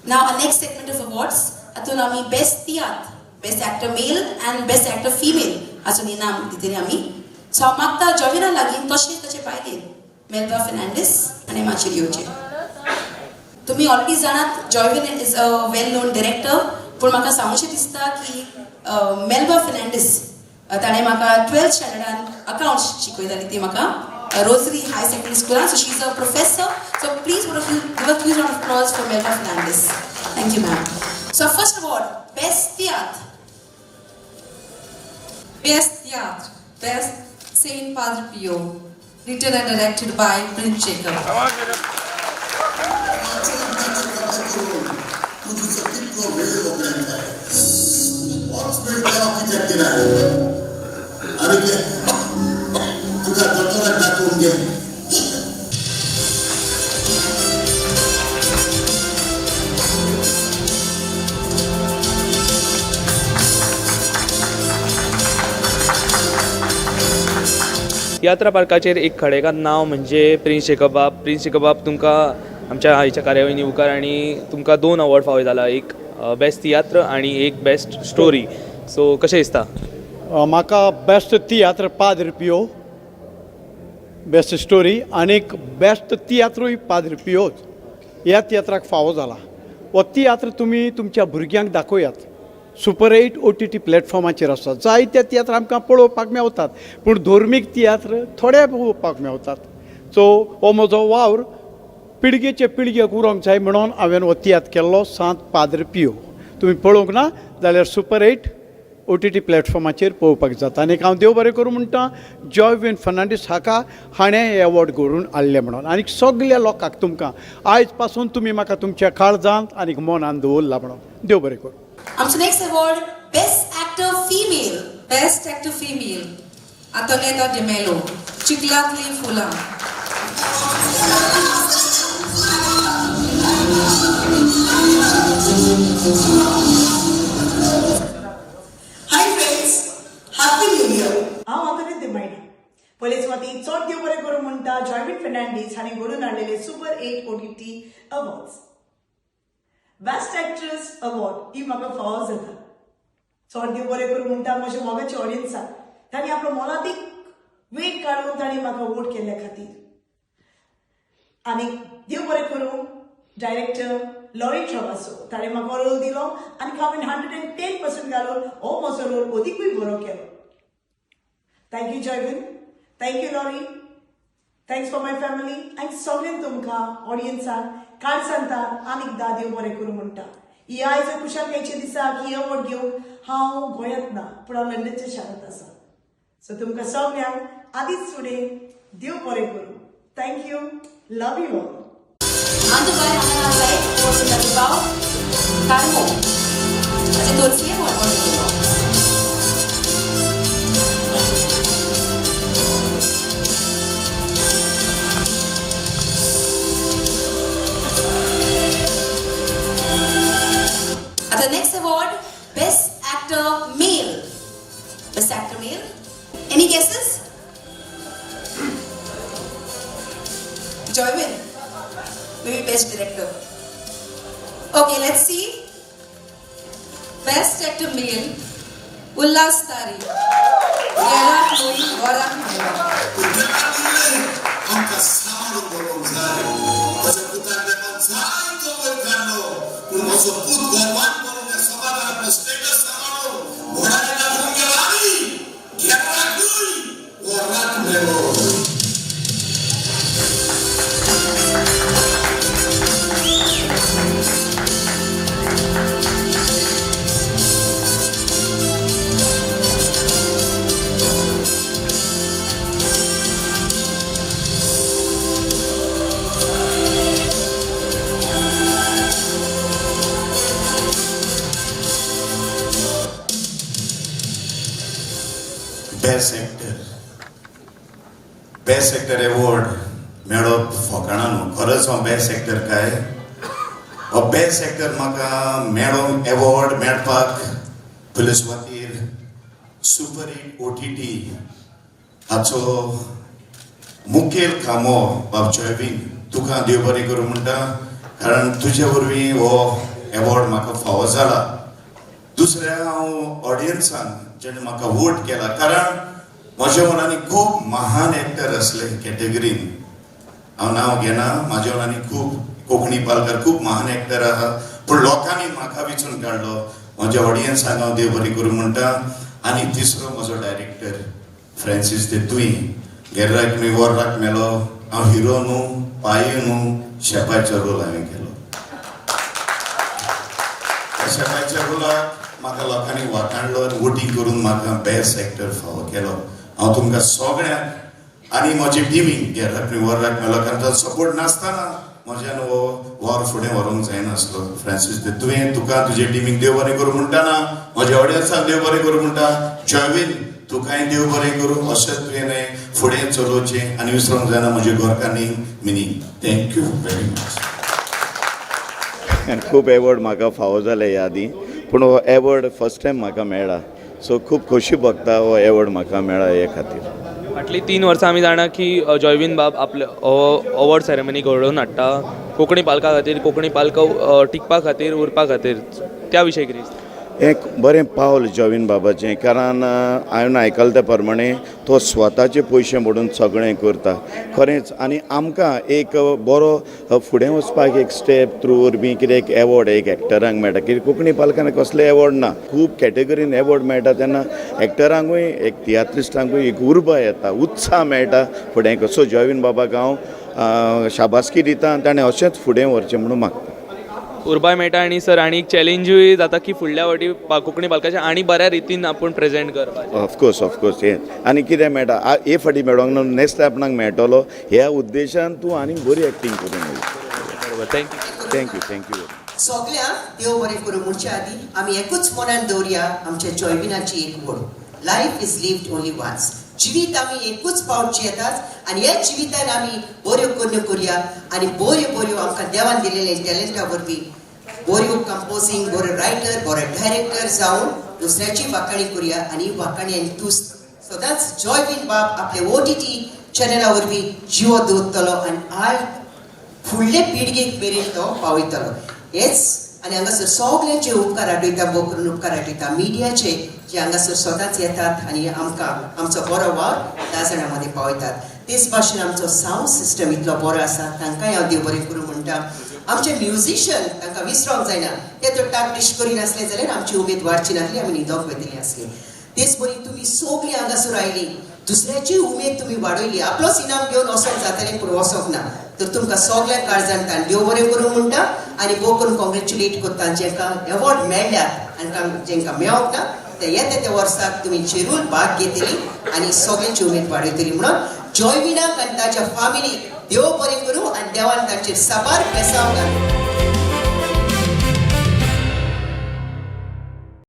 Now our next segment of awards, atun ami best tiat, best actor male and best actor female asun inam ditini ami. So magta Jovina lagin toshne tache paile Melba Fernandez आणि माची लिओचे. तुम्ही already जाणात Joywin is a well known director, पण म्हाका सांगूशें दिसता की Melba Fernandes ताणें म्हाका 12th स्टँडर्डान accounts शिकयताली ती म्हाका रोजरी हाय सेकंडरी स्कूलान. So she is a professor. So please give a huge round of applause for Melba Fernandez. Thank you, ma'am. So first award, best theatre. Best theatre, best Saint Padre Pio, written and directed by Prince Jacob. Tiatr पार्काचेर एक खडेगांत नांव म्हणजे prince जेकबाब. Prince जेकबाब तुमकां आमच्या हाच्या कार्यावळींनी मुखार आनी तुमकां 2 अवॉर्ड फावय जाला, एक बेस्ट तियात्र आनी एक बेस्ट स्टोरी. सो कशें दिसता? म्हाका बेस्ट तियात्र पाद्र पियो, बेस्ट स्टोरी आनीक बेस्ट तियात्रूय पाद्र पियोच ह्या तियात्राक फावो जाला. हो तियात्र तुमी तुमच्या भुरग्यांक दाखोवयात. सुपर 8 OTT प्लॅटफॉर्माचेर आसा. जायत्या तियात्र आमकां पळोवपाक मेवतात, पूण धर्मीक तियात्र थोडे पळोवपाक मेवतात. सो हो म्हजो वावर पिळगेचे पिळगेक उरोंक जाय म्हणून हांवें हो तियात्र केल्लो, सांत पाद्र पियो. तुमी पळोवंक ना जाल्यार सुपर 8 OTT प्लॅटफॉर्माचेर पळोवपाक जाता. आनीक हांव देव बरें करूं म्हणटा जॉयविन फर्नांडीस हाका हाणें हे अवॉर्ड घडोवन हाडलें म्हणून. आनीक सगल्या लोकांक तुमकां आयज पासून तुमी म्हाका तुमच्या काळजांत आनीक मनांत दवरला म्हणून. देव बरें करूं. आमचो next award, best actor female. Best actor female, Antonella De Mello, चिखलातली फुलां. Hi friends, happy new year. हांव आतां ते मायना पयले सुवाती चड देव बरें करूं म्हणटा जॉयविन फर्नांडीस हाणें घडोवन हाडलेले super 8 OTT awards. Best actress award ही म्हाका फावो जाता. चड देव बरें करूं म्हणटा म्हज्या मोगाच्या ऑडियन्साक. तांणी आपलो मोलादीक वेळ काडून तांणी म्हाका वोट केल्ल्या खातीर. आनी देव बरें करूं डायरेक्टर लॉरी ट्रॉवासो, ताणें म्हाका रोल दिलो आनी हांवें 110% घालून हो म्हजो रोल अदीकूय बरो केलो. Thank you Joywin, thank you Laurie, thanks for my family आनी सगळ्यांक तुमकां ऑडियन्साक काळ सांगतात आनीक देव बरें करूं म्हणटा. ही आयज कुशालकायेच्या दिसाक ही अवॉर्ड घेवन हांव गोंयांत ना पूण हांव लंडनच्या शारांत आसा. सो तुमकां सगळ्यांक आदींच फुडें देव बरें करूं. Thank you, love you all. Andubai Hannah Sai was in the Bilbao, Carmo. As a Dorsia or Bilbao. At the next award, Best Actor Male. Best Actor Male. Any guesses? Joywin. Maybe best director. Okay, let's see. Best actor male, Ullas Tari, Yara Louis Gorak Mera. Angka sama bolong zari, pasal kita dengan zari kau berkano, kurmasuk put gorwan bolongnya sama dalam status sama, bukan dengan punya lari, gerak dulu, Gorak Mera. Best actor award मेळप फकाणां न्हू. खरोच हो best actor काय? हो best actor म्हाका मेळोंक award मेळपाक पयले सुवातेर सुपर 8 OTT हाचो मुखेल कामो बाब जॉयविन तुका देव बरें करूं म्हणटा. कारण तुजे वरवीं हो एवॉर्ड म्हाका फावो जाला. दुसऱ्या हांव ऑडियन्सांक जेणे म्हाका वोट केला, कारण म्हज्या मनांनी खूब महान एक्टर असले कॅटेगरीन. हांव नांव घेना, म्हाज्या मनांनी खूब कोंकणी पालकार खूब महान एक्टर आहा, पूण लोकांनी म्हाका वेंचून काडलो. म्हज्या ऑडियन्सांक हांव देव बरें करूं म्हणटा. आनी तिसरो म्हजो डायरेक्टर फ्रांसीस दे तुई. गेर्राक मी वर्राक मेलो, हांव हिरो न्हू, पायू न्हू, शेपायचो रोल हांवें केलो. त्या शेपायच्या रोलाक म्हाका लोकांनी वाखाणलो, वोटींग करून म्हाका बेस्ट एक्टर फावो केलो. हांव तुमकां सगळ्यांक आनी म्हजे टिमीक गेर्राक मी वर्राक मेलो, कारण ताचो सपोर्ट नासतना म्हज्यान हो वॉर फुडें व्हरूंक जायनासलो. फ्रांसीस दे तुवें तुका तुजे टिमीक देव बरें करूं म्हणटाना म्हज्या ऑडियन्साक देव बरें करूं म्हणटा. जॉयवीन तुकाय देव बरें करूं. अशेंच तुवें फुडें चलोवचें आनी विसरूंक जायना म्हज्या गोरकांनी मिनी. Thank you very much. खूब एवॉर्ड म्हाका फावो जाले ह्या आदीं, पूण हो एवॉर्ड फर्स्ट टायम म्हाका मेळ्ळा. सो खूब खोशी भोगता हो एवॉर्ड म्हाका मेळ्ळा हे खातीर. फाटली 3 वर्सां आमी जाणा की जॉयवीन बाब आपले अवॉर्ड सेरेमनी घडोवन हाडटा कोंकणी पालका खातीर, कोंकणी पालकां टिकपा खातीर, उरपा खातीर. त्या विशयी कितें दिसता? एक बरें पावल जॉयवीन बाबाचें, कारण हांवें आयकलां त्या प्रमाणे तो स्वताचे पयशे मोडून सगळें करता खरेंच. आनी आमकां एक बरो फुडें वचपाक एक स्टेप थ्रू बी कितें एक एवॉर्ड एक एक्टरांक मेळटा. कित्याक कोंकणी पालकांक कसले एवॉर्ड ना, खूब कॅटेगरीन एवॉर्ड मेळटा. तेन्ना एक्टरांकूय एक तियात्रिस्टांकूय एक उर्बा येता, उत्साह मेळटा फुडें. सो जॉयवीन बाबाक हांव शाबासकी दिता आनी ताणें अशेंच फुडें व्हरचें म्हणून मागता. उर्बाय मेळटा. आनी सर आनी एक चॅलेंजूय जाता की फुडल्या फावटी कोंकणी पालकाचें आनी बऱ्या रितीन आपूण प्रेजेंट करपाचें. ऑफकोर्स हे आनी कितें मेळटा हे फाटी मेळोंक ना, नेक्स्ट आपणाक मेळटलो. ह्या उद्देशान तूं आनी बरी एक्टींग करूंक मेळटा. थँक्यू. सगळ्यांक देव बरें करूं म्हणचे आदीं आमी एकूच मनान दवरया आमच्या जॉयविनाची एक वड. Life is lived only once. जिवीत आमी एकूच पावटची येतात आनी ह्या जिवितान आमी बऱ्यो कन्यो करया आनी बऱ्यो आमकां देवान दिलेले टॅलंटा वरवीं बऱ्यो कंपोजींग, बरो रायटर, बरो डायरेक्टर जावन दुसऱ्याची वाखाणी करया. आनी वाखाणी आनी तूं सदांच जॉयवीन बाब आपले OTT चॅनला वरवीं जिवो दवरतलो आनी आयज फुडले पिळगेक मेरेन तो पावयतलो. हेच आनी हांगासर सगळ्यांचे उपकार आठयता, बोकरून उपकार आठयता मिडियाचे जे हांगासर सदांच येतात आनी आमकां आमचो बरो वावर 10 जाणां मदें पावयतात. तेच भाशेन आमचो सावंड सिस्टम इतलो बरो आसा, तांकांय हांव देव बरें करूं म्हणटा. आमचे म्युजिशियन तांकां विसरोंक जायना. ते तर टाकटिश करिनासले जाल्यार आमची उमेद वाडची नासली, आमी न्हिदोंक वयतलीं आसलीं. तेच बरी तुमी सगळीं हांगासर आयलीं, दुसऱ्याची उमेद तुमी वाडयली. आपलोच इनाम घेवन वचोंक जातालें पूण वचोंक ना. तर तुमकां सगळ्यांक काळजांतल्यान देव बरें करूं म्हणटा आनी भोव कॉंग्रेच्युलेट करता जेंकां एवॉर्ड मेळ्ळ्यात आनी जेंकां मेळोंक ना ते येता त्या वर्साक तुमी जरूर भाग घेतली आनी सगळ्यांची उमेद वाडयतली. म्हणून जॉयविनाक आनी ताच्या फॅमिलीक देव बरें करूं आनी देवान तांचेर साबार बेसांव घालूं.